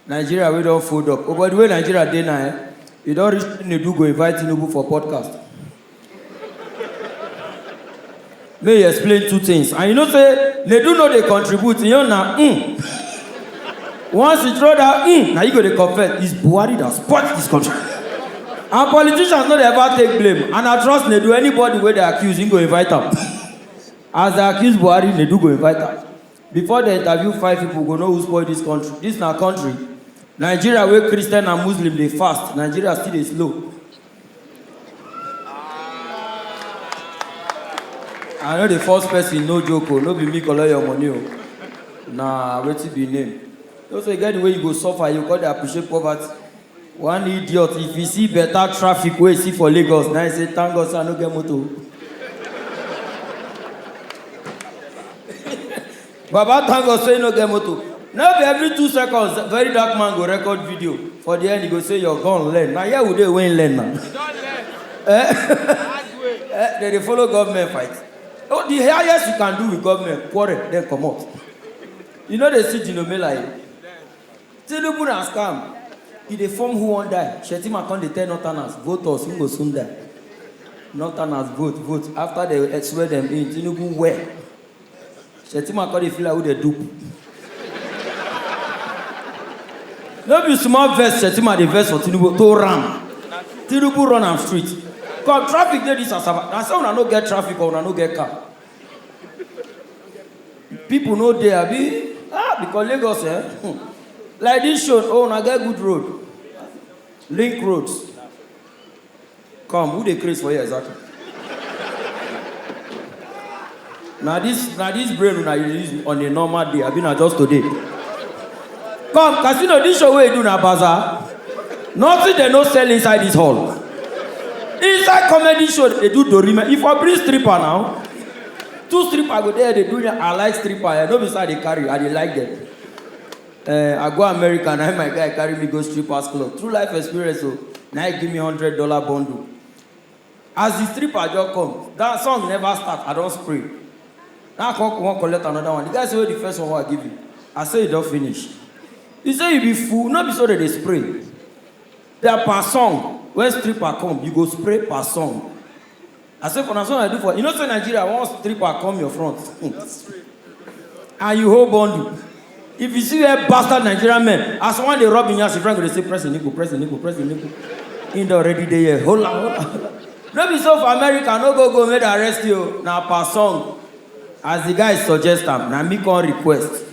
Nigeria, we don't fold up. Oh, by the way, Nigeria, day now, you don't reach Nedu go invite Tinubu for podcast. May you explain two things. And you know, say, Nedu know they contribute. You know, now, once you throw that, now you go to confess. It's Buhari that spoils this country. And politicians don't ever take blame. And I trust Nedu, anybody where they accuse, he go invite them. As they accuse Buhari, Nedu go invite them. Before they interview 5 people, go know who spoil this country. This is our country. Nigeria, where Christian and Muslim, they fast. Nigeria still is slow. I know the first person, no joke, no be me collect your money. Nah, wait till be name. Also, you get the way you go suffer, you got to appreciate poverty. One idiot, if you see better traffic, where you see for Lagos, now you say, thank God, I no get motor. Baba, thank God, say no get motor. Now, every 2 seconds, very dark man go record video. For the end, he go say, you're gone, learn. Now, here would they win learn now? You don't learn. They follow government fight. Oh, the highest you can do with government, quarrel, then come out. You know they see Jinome like Tinubu na scam. If they form who won't die, Shetima come they tell Northerners, vote us, who go soon die. Northerners vote. After they swear them in, Tinubu where? Shetima come they feel like who they dupe. No be small vest, Shetima the vest for Tinubu to ram. Tinubu run on street. Come traffic there this asaba. Now say una no get traffic or una no get car. People know there be because Lagos like this show, oh una get good road. Link roads. Come, who they craze for you exactly? Now this brain una use on a normal day. I been just today. Come, casino this show where you do na bazaar. Nothing they no sell inside this hall. Inside comedy show, they do dorime. If I bring stripper now, 2 strippers go there, they do it. I like stripper. I don't beside they carry, I they like them. I go America, and my guy carry me go strippers club. True life experience, so now he give me $100 bundle. As the stripper just come, that song never start, I don't spray. Now I come collect another one. The guy say, well, the first one I give you. I say, you don't finish. He say, you be fool, not be so that they spray. They are per song. When stripper come, you go spray per song. I say, for the song I do for you know, say Nigeria, once stripper come your front. And you hold bundle. If you see a bastard Nigerian man, as one they rob in your friend, they say, press the nickel. In the already there, hold on. Don't be so for America, no go make the arrest you. Now per song. As the guy suggest them, now me can request.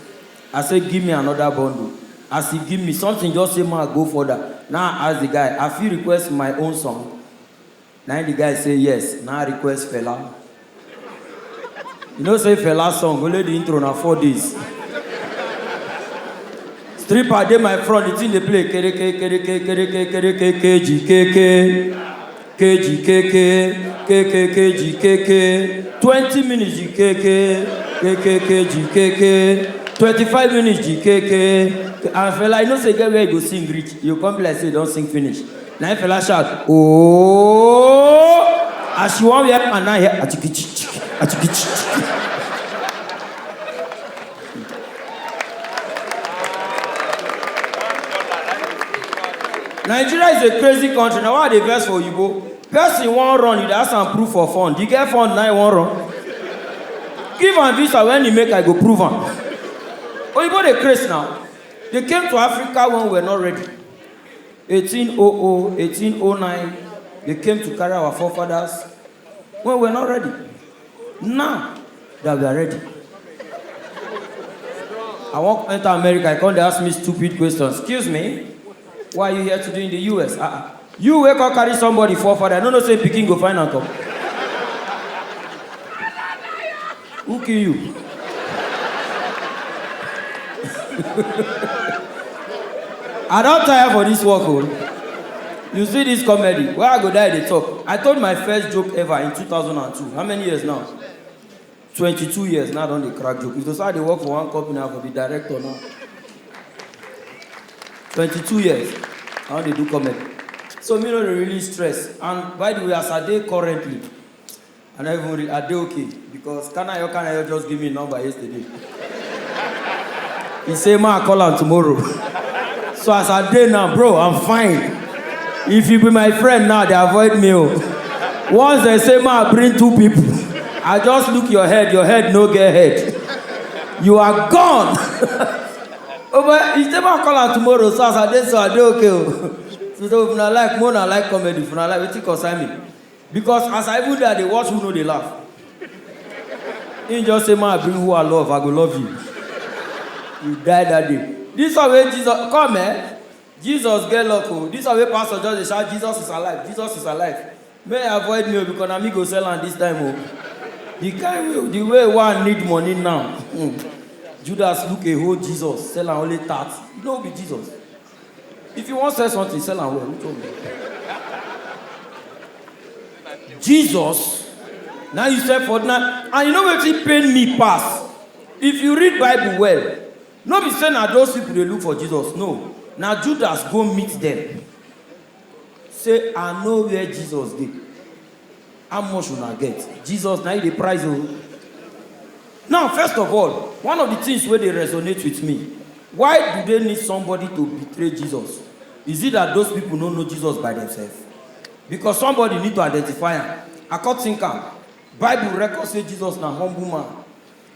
I say, give me another bundle. As he give me something, just say, man, go for that. Now I ask the guy, have you request my own song? Now the guy say yes. Now I request Fela. You know say Fela song, only the intro now 4 days. Stripper dey my front, the thing they play KG 20 minutes GKK 25 minutes GKK. And Fela, you know say get where you go sing reach. You come like say don't sing finish. Now Fela shout, oh, as you want here and now here. Nigeria is a crazy country. Now why they verse for you go? Person won't run, you ask some proof for fun. You get fun, now you won't run. Give am visa when you make I go prove am. Oh, you got the craze now. They came to Africa when we were not ready. 1800, 1809, they came to carry our forefathers when we were not ready. Now that we are ready. I won't enter America, I can't ask me stupid questions. Excuse me, why are you here to do in the US? You wake up carry somebody forefather, I don't know say Peking go find and come. Who kill you? I don't tire for this work. Oh. You see this comedy. Where I go die, they talk. I told my first joke ever in 2002. How many years now? 22 years now, don't they crack joke. If they say they work for one company, I will be director now. 22 years. How they do comedy. So me don't really stress. And by the way, as I dey currently, and I dey okay because Kanayo just give me a number yesterday. He say, "Ma, call him tomorrow." So as I dey now, bro, I'm fine. If you be my friend now, they avoid me. Once they say, man, bring 2 people, I just look your head no get head. You are gone. But it's never call out tomorrow, so as I dey okay. So if I like, more than like comedy, if I like, wetin concern me. Because as I even there, they watch who know they laugh. He just say, man, bring who I love, I go love you. You die that day. This is where Jesus, come Jesus get luck. This is where Pastor just shout, Jesus is alive, Jesus is alive. May avoid me because I'm go sell on this time. The way one need money now. Judas look a whole Jesus, sell on only 30. You know be Jesus. If you want to sell something, sell on well. Jesus, now you say for now, and you know what it pain me pass. If you read Bible well, no be saying that those people they look for Jesus. No. Now Judas go meet them. Say, I know where Jesus did. How much will I get? Jesus, now the price. Now, first of all, one of the things where they resonate with me, why do they need somebody to betray Jesus? Is it that those people don't know Jesus by themselves? Because somebody need to identify him. I can't think Bible records say Jesus na humble man.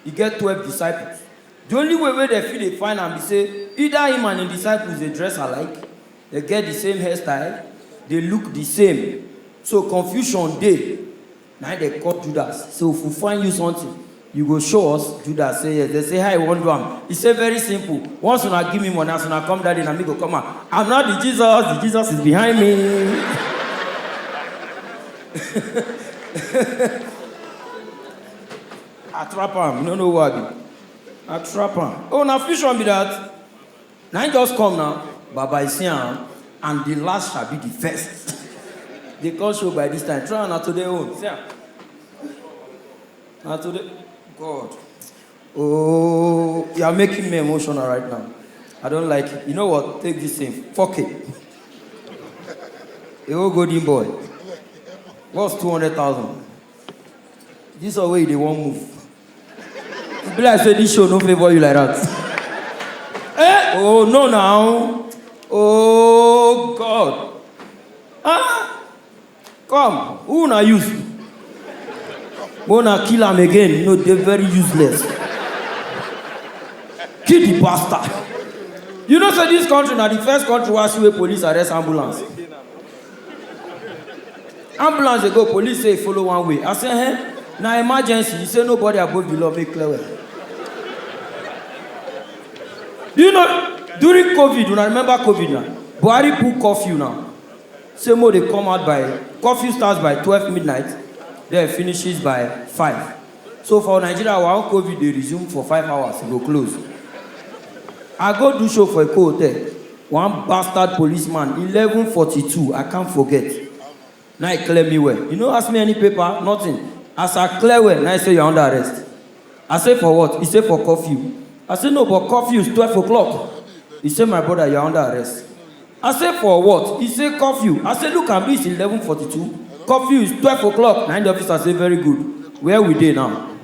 He get 12 disciples. The only way where they feel they find him, they say, either him and the disciples, they dress alike, they get the same hairstyle, they look the same. So confusion day. Now they call Judas. So if we find you something, you go show us. Judas say yes. They say, hi, one drum. He say very simple. Once when I give me money, as when I come that in, and me go come out. I'm not the Jesus. The Jesus is behind me. I trap him. You don't know what I be. I trap him. Oh, now fish on be that. Now he just come now. Baba is here, and the last shall be the first. They can't show by this time. Try not to their own. See? Not to the God. Oh, you are making me emotional right now. I don't like it. You know what? Take this thing. Fuck it. A old golden boy. What's 200,000? This is the way they won't move. It be like say this show no favor you like that. Eh? Oh no now. Oh God. Ah. Come, who na use? Wanna kill him again? No, they're very useless. Kill the bastard. You know, so this country now the first country where see police arrest ambulance. Ambulance they go, police say follow one way. I say, hey, now emergency. You say nobody above the law, make clear well. You know, during COVID, when I remember COVID now, Buhari put curfew now. Same way they come out by, curfew starts by 12 midnight, then finishes by 5. So for Nigeria, while COVID, they resume for 5 hours, go close. I go do show for a hotel. One bastard policeman, 11:42, I can't forget. Now he clear me well. You know, ask me any paper, nothing. As I clear well, now he say you're under arrest. I say for what? He say for curfew. I say no, but curfew is 12 o'clock. He say, my brother, you're under arrest. I say for what? He say curfew. I say look, I'm it's 11:42. Curfew is 12 o'clock. Now the officer say very good. Where we dey now?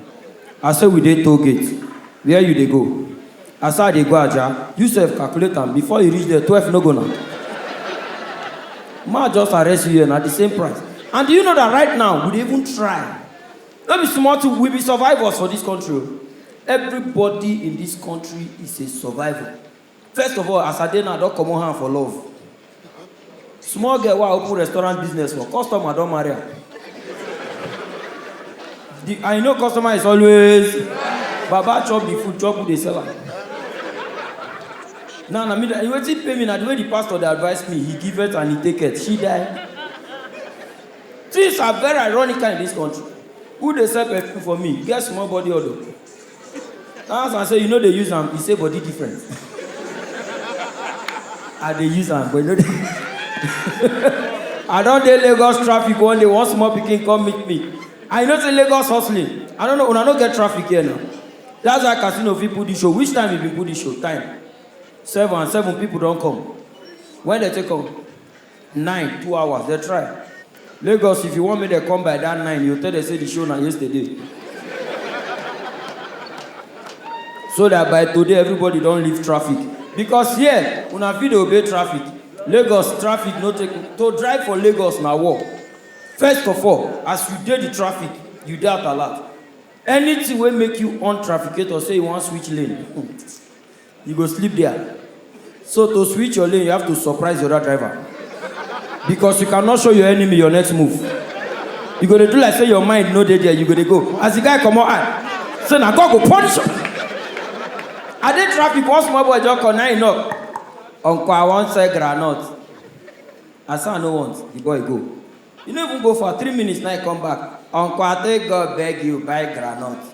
I say we dey toll gate. Where you dey go? I say they go Aja. You self calculate them before you reach there. 12 no go now. Ma just arrest you here at the same price. And do you know that right now we even try? Let me small to we be survivors for this country. Everybody in this country is a survivor. First of all, as I did now, don't come on hand for love. Small girl who open restaurant business for customer don't marry her. I know customer is always Baba chop the food, chop who they sell her. Now, I mean, you wait pay me now the way the pastor they advised me, he give it and he take it. She died. Things are very ironical in this country. Who they sell perfume for me? Get small body odor. Now I say, you know they use them, he say body different. And they use them, but you know they I don't dey Lagos traffic one day, one small pikin come meet me. I know say Lagos hustling. I don't know, when I don't get traffic here now. That's why casino people put the show. Which time you put the show? Time. 7 people don't come. When they take come? 9, 2 hours. They try. Lagos, if you want me to come by that 9, you tell they say the show now yesterday. So that by today everybody don't leave traffic. Because here, una fit dey obey traffic. Lagos traffic no take to drive for Lagos na war. First of all, as you dey the traffic, you dey alert. Anything wey make you on trafficator say you wan switch lane, you go sleep there. So to switch your lane, you have to surprise the other driver. Because you cannot show your enemy your next move. You go to do like say your mind no dey there, you go to go. As the guy come out, say na God go punish him. I did traffic, one small boy just come, now enough. Uncle, I want say granite. I say I no want, the boy go. You no even go for 3 minutes, now he come back. Uncle, I take God beg you, buy granite.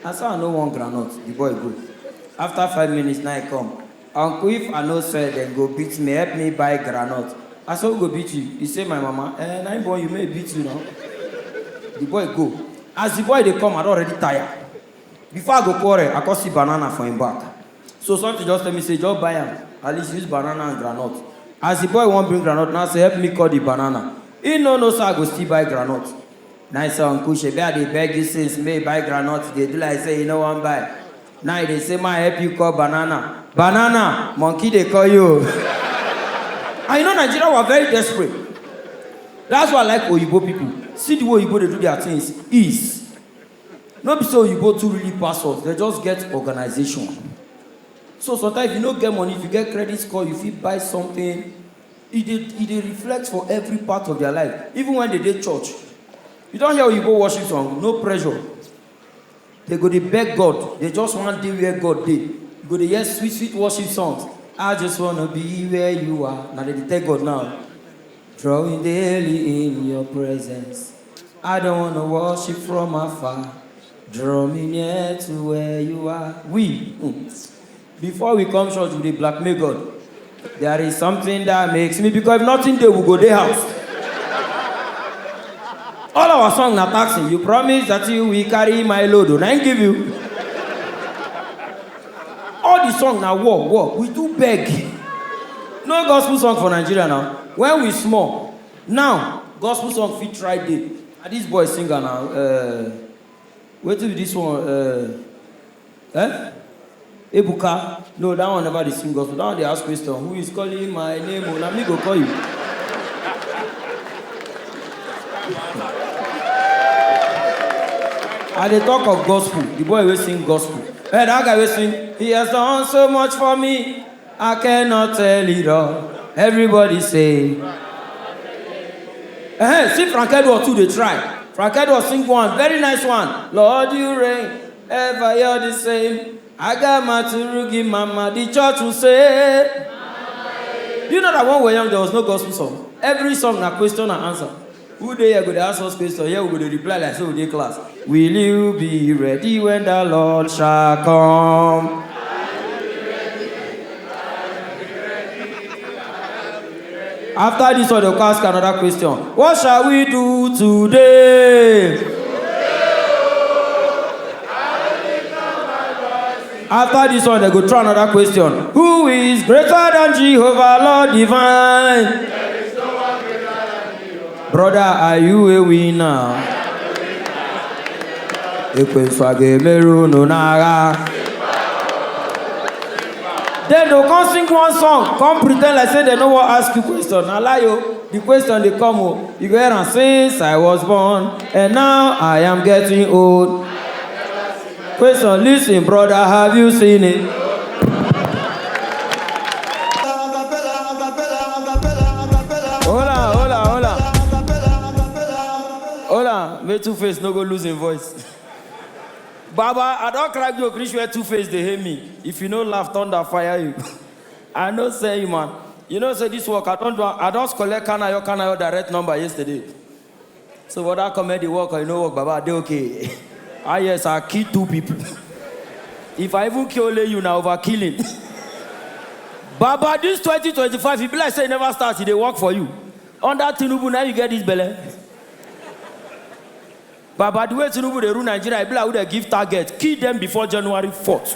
I say I no want granite, the boy go. After 5 minutes, now he come. Uncle, if I no sell, then go beat me, help me buy granite. I say, who go beat you? He say, my mama. Now boy, you may beat you now. The boy go. As the boy they come, I already tired. Before I go quarrel, I can see banana for him back. So something just tell me, say, just buy him. At least use banana and granite. As the boy won't bring granite, now say, help me cut the banana. He no, so I go still buy granite. Now I say, Uncle, Shebe, they beg you since may buy granite. They do like say, you know one buy. Now they say, my help you cut banana. Banana, monkey they call you. And you know Nigeria were very desperate. That's why I like Oyibo people. See the way Oyibo they do their things. Ease. Not be so Oyibo to really pass us. They just get organization. So sometimes if you don't get money, if you get credit score, if you buy something, it reflects for every part of their life. Even when they did church. You don't hear Oyibo worship song, no pressure. They go to beg God. They just want to where God did. You go to hear sweet, sweet worship songs. I just want to be where you are. Now they tell God now. Drawing daily in your presence. I don't want to worship from afar. Draw me near to where you are. Before we come church with the blackmail God, there is something that makes me, because if nothing there, we go their house. All our songs are taxing. You promise that you will carry my load. And I give you. All the songs now war. We do beg. No gospel song for Nigeria now. When we small, now gospel song fit try day. And this boy singer now. Wait till this one. Ebuka. No, that one never sing gospel. That one they ask question. Who is calling my name? Oh, let me go call you. And they talk of gospel. The boy will sing gospel. Hey, that guy will sing. He has done so much for me. I cannot tell it all. Everybody say. See Frank Edward too, they try. Frank Edward sing one, very nice one. Lord, you reign, ever you're the same. I got my Turugi mama, the church will say. Do you know that when we were young, there was no gospel song? Every song, a question and answer. Who they are going to ask us questions? Here we go to reply like so in class. Will you be ready when the Lord shall come? After this one, they'll ask another question. What shall we do today? After this one, they go try another question. Who is greater than Jehovah, Lord divine? There is no one greater than Jehovah. Brother, are you a winner? Then they'll come sing one song, come pretend like say they know what ask you question. Now lie you, the question they come, you go ahead and since I was born, and now I am getting old. Question, listen, brother, have you seen it? Hold on. May Two-Face no go lose his voice. Baba, I don't cry you, Chris, where Two-Face they hate me. If you no laugh, thunder fire you. I know say you, man. You know, say this work, I don't collect Kanayo direct number yesterday. So what that comedy work or you know work, Baba, they okay. Ah yes, I kill 2 people. If I even kill you now, overkilling. Baba, this 2025, if you like say never starts, they work for you. On that Tinubu, now you get this belly. Baba, the way Tinubu they rule Nigeria, I be like, they give target, kill them before January 4th.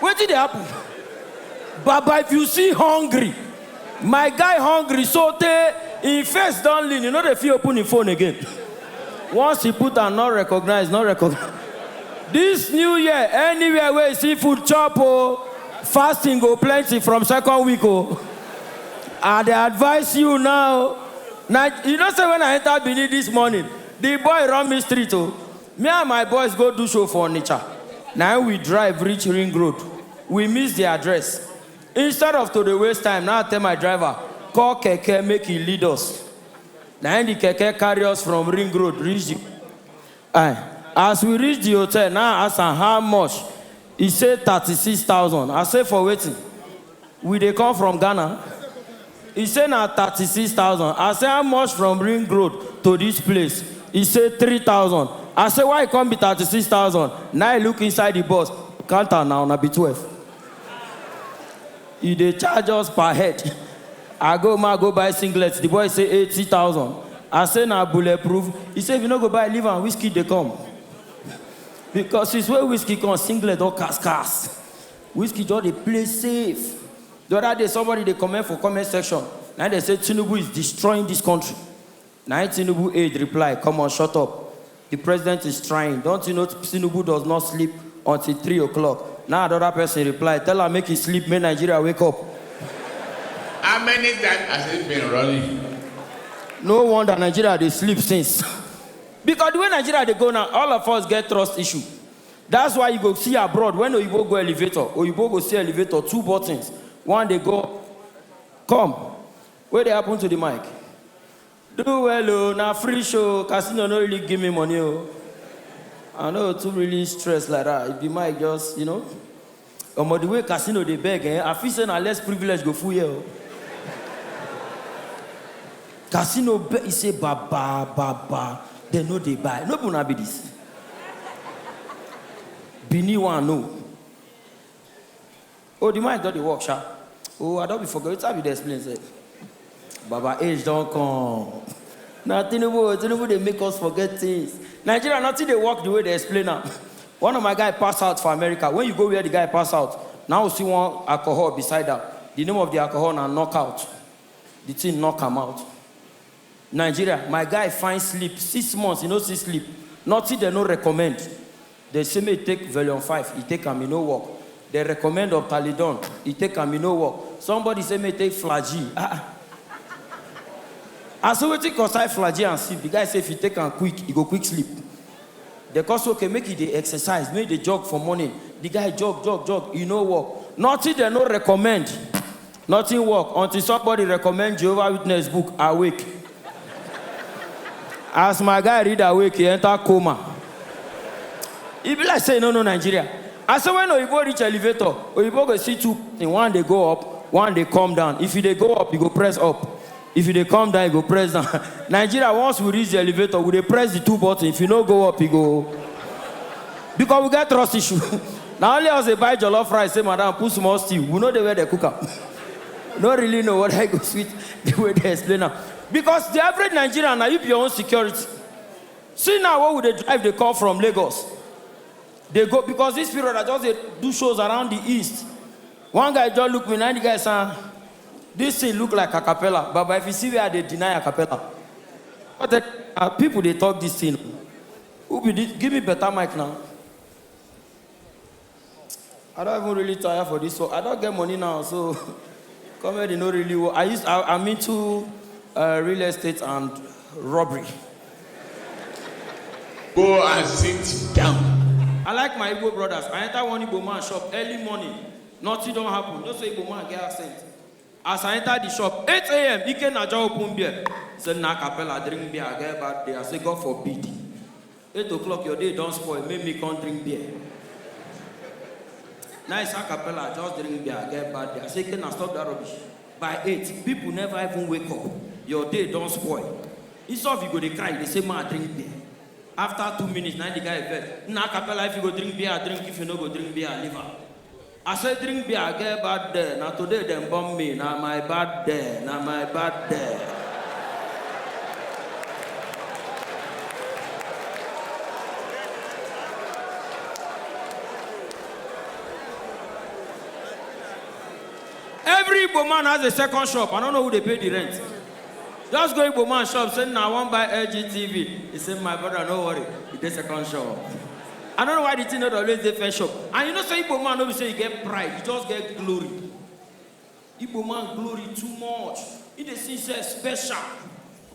What did they happen? Baba, if you see hungry, my guy hungry, so in face don't lean, you know they feel open the phone again. Once he put and not recognize. This new year, anywhere where you see food chop, oh, fasting go plenty from second week, oh. And they advise you now. Now, you know, say when I entered Benin this morning, the boy run me street, oh. Me and my boys go do show for nature. Now we drive reach Ring Road. We miss the address. Instead of to the waste time, now I tell my driver, call Keke, make he lead us. Now the Keke carry us from Ring Road, reach the... As we reach the hotel, now I ask him how much. He said 36,000. I say for waiting. We they come from Ghana. He said now 36,000. I say how much from Ring Road to this place? He said 3,000. I say why it can't be 36,000? Now I look inside the bus. Counter now, na be 12. He they charge us per head. I go buy singlets. The boy say 80,000. I say now bulletproof. He say if you no go buy liver and whiskey, they come. Because it's where whiskey comes, singlet or cas. Whiskey just they play safe. The other day somebody they comment for comment section. Now they say Tinubu is destroying this country. Now Tinubu aide reply, come on, shut up. The president is trying. Don't you know Tinubu does not sleep until 3 o'clock? Now another person reply, tell her make him sleep, make Nigeria wake up. How many times has it been running? No wonder Nigeria they sleep since. Because the way Nigeria they go now, all of us get trust issue. That's why you go see abroad, when Oyibo go elevator, Oyibo go see elevator, 2 buttons. One they go, come. Where they happen to the mic? Do well, oh, now free show, casino no really give me money, oh. I know too really stressed like that. If the mic just, you know. But the way casino they beg, I feel saying less privilege go full here. Casino beg, he say, ba. They know they buy. No gonna be this. Bini one no. Oh, the mic don't work, sha. Oh, I don't be forget. It's how you explain say. Baba age don't come. Now Tinubu they make us forget things. Nigeria nothing they work the way they explain now. One of my guys passed out for America. When you go where the guy pass out, now see one alcohol beside that. The name of the alcohol now knockout. The thing knock him out. Nigeria, my guy find sleep 6 months, he no see sleep. Nothing they no recommend. They say me take Valium 5, he take him, he no work. They recommend Optalidon, he take him, he no work. Somebody say me take Flagy. I say we take outside Flagy and sleep. The guy say if you take him quick, he go quick sleep. The cause okay, make it the exercise, make the jog for morning. The guy jog, he no work. Nothing they no recommend. Nothing work until somebody recommend Jehovah Witness book, Awake. As my guy read Awake, he enter coma. He be like say, no, Nigeria. I say when Oyibo reach elevator, Oyibo go see 2 things. One they go up, one they come down. If they go up, you go press up. If they come down, you go press down. Nigeria, once we reach the elevator, we they press the 2 buttons. If you no go up, you go. Because we get trust issue. Now only as they buy jollof rice, say madam, put small stew. We know the way they cook up. Don't really know what I go sweet the way they explain now. Because the average Nigerian, now you be your own security. See now what would they drive? They come from Lagos. They go because this period I just they do shows around the east. One guy just look me, now the guy say, this thing look like acapella, but if you see where they deny acapella, but the people they talk this thing. Who be this? Give me better mic now. I don't even really tire for this, so I don't get money now, so comedy no really work. I'm into real estate and robbery. Go and sit down. I like my Igbo brothers. I enter one Igbo man shop early morning. Nothing don't happen. No say Igbo man get accent. As I enter the shop, 8 a.m., he can not open beer. Say, na capella, drink beer, I get bad day. I say, God forbid. 8 o'clock, your day don't spoil. Make me come drink beer. Nice acapella, just drink beer, I get bad day. I say, can I stop that rubbish? By 8, people never even wake up. Your day don't spoil. Instead of you go to cry, they say, man, drink beer. After 2 minutes, now the guy said, na capella, if you go drink beer, drink. If you no go drink beer, leave her. I said, drink beer, I get bad day. Now today, them bomb me. Now my bad day. Now my bad day. Every Igbo man has a second shop. I don't know who they pay the rent. Just go Igbo man shop, say, now I want buy LG TV. He said, my brother, no worry. It's a second shop. I don't know why the thing not always dey first shop. And you know, say Igbo man, no be say you get pride, you just get glory. Igbo man glory too much. He dey sing say special.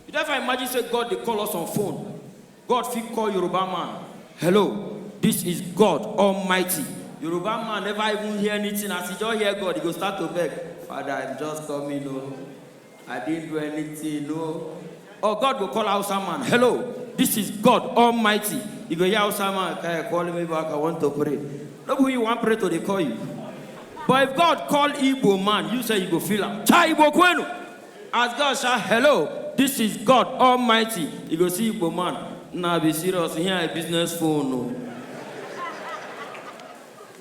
You never imagine say God dey call us on phone. God fit call Yoruba man. Hello, this is God Almighty. Yoruba man never even hear anything. As he just hear God, he go start to beg. Father, I'm just coming, no. I didn't do anything, no. Or God will call Hausa man. Hello, this is God Almighty. You go hear Hausa man, okay, call me back, I want to pray. Nobody you want pray to, they call you. But if God call Igbo man, you say you go feel him. Cha Igbo kwenu. As God shout, hello, this is God Almighty. You go see Igbo man. Nah, be serious, here a business phone, no.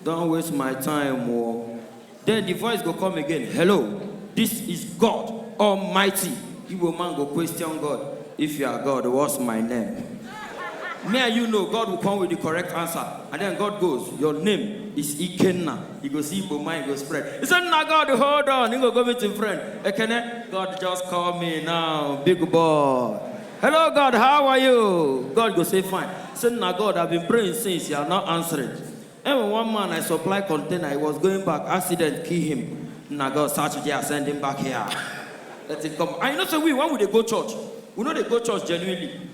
Don't waste my time, oh. Then the voice go come again. Hello, this is God Almighty. Igbo man go question God. If you are God, what's my name? Me and you know God will come with the correct answer. And then God goes, your name is Ikenna. He go see Igbo man, he go spread. He said, nah, God, hold on. He go meet his friend. Ekene, God just call me now, big boy. Hello, God, how are you? God go say, fine. He said, nah, God, I've been praying since you are not answering. And one man I supply container, he was going back, accident kill him. Now God Saturday, I send him back here. Let him come. And you know, so when would they go church? We know they go church genuinely.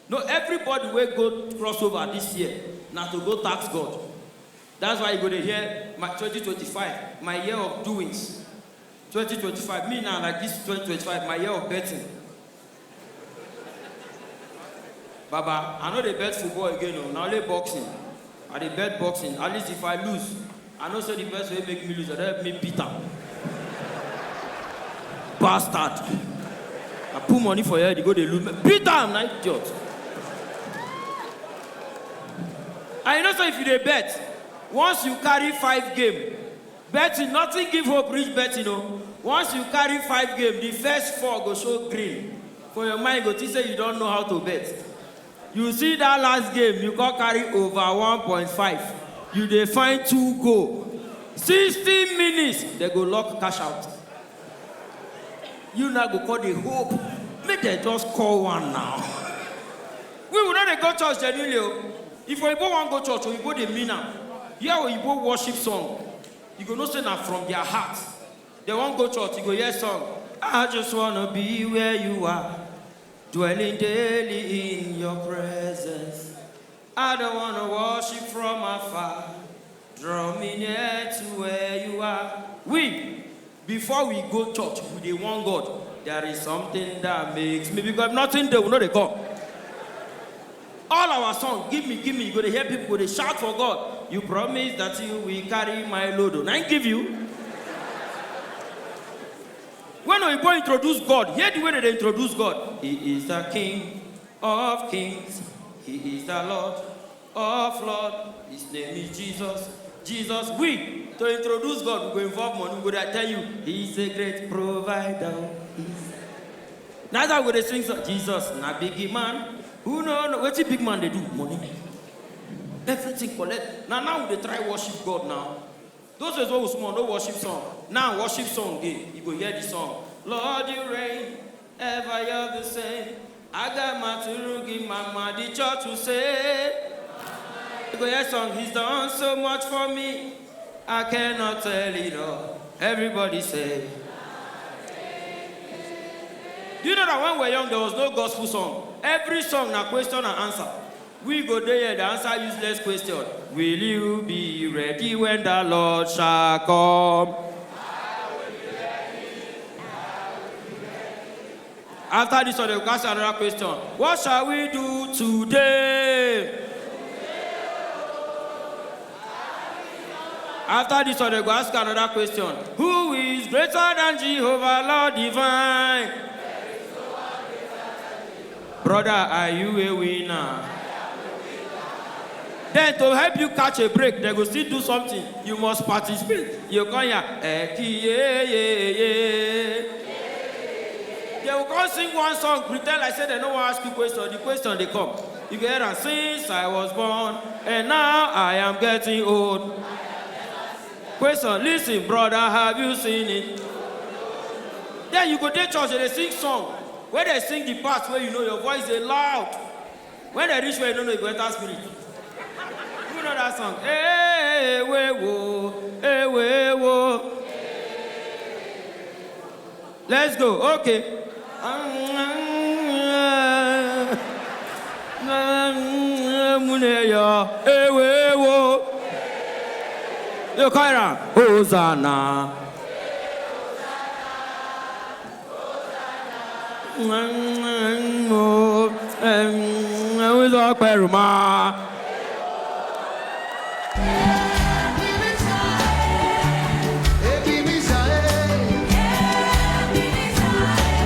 No, everybody will go crossover this year. Now to go tax God. That's why you go to hear my 2025, my year of doings. 2025, me now like this 2025, my year of betting. Baba, I know they bet football again, no. Now they boxing. I dey bet boxing. At least if I lose, I know say the best way make me lose, I don't help me beat am. Bastard. I put money for you, you go dey lose. Beat am, na idiot. And you know say if you dey bet, once you carry 5 games, betting, nothing give hope reach betting, no. Once you carry 5 games, the first 4 go show green. For your mind, go think say you don't know how to bet. You see that last game, you can carry over 1.5. You dey find 2 goal. 60 minutes, they go lock cash out. You now go call the hope. Make they just call one now. We will not go church genuinely. If you want go church, you go the mina. Here you go worship song. You go not say that from their heart. They won't go church, you go hear song. I just wanna be where you are. Dwelling daily in your presence. I don't want to worship from afar. Draw me near to where you are. Before we go church with the one God, there is something that makes me, because nothing there will not come. All our songs, give me, you go to hear people, they shout for God. You promise that you will carry my load. And I give you. When we go introduce God, hear the way that they introduce God. He is the King of kings. He is the Lord of lords. His name is Jesus. Jesus, to introduce God, we go involve money. We go to tell you, He's a great provider. Now that we sing so, Jesus, na big man. Who know what's a big man they do? Money. Everything collect. Now they try worship God now. Those is always small, no worship song. Now worship song day. You go hear the song. Lord, you reign, ever you're the same. I got my turugi, mama, the church will say. You go hear song, He's done so much for me. I cannot tell it all. Everybody say. Do you know that when we were young, there was no gospel song? Every song, na question and answer. We go there, the answer useless question. Will you be ready when the Lord shall come? I will be ready. After this one, they will ask another question. What shall we do today? After this one, they will ask another question. Who is greater than Jehovah, Lord divine? Brother, are you a winner? Then to help you catch a break, they will still do something. You must participate. You come here. They will come sing one song, pretend like say they don't want to ask you question. The question they come. You get and since I was born, and now I am getting old. Question, listen, brother, have you seen it? Then you go to church and they sing song. Where they sing the parts where you know your voice is loud. When they reach where you don't know, you go enter spirit. another song. Hey, we wo. Hey, we wo. Let's go. Okay. Hey, we wo. Yo, Kaira. Hosanna. With our peruma.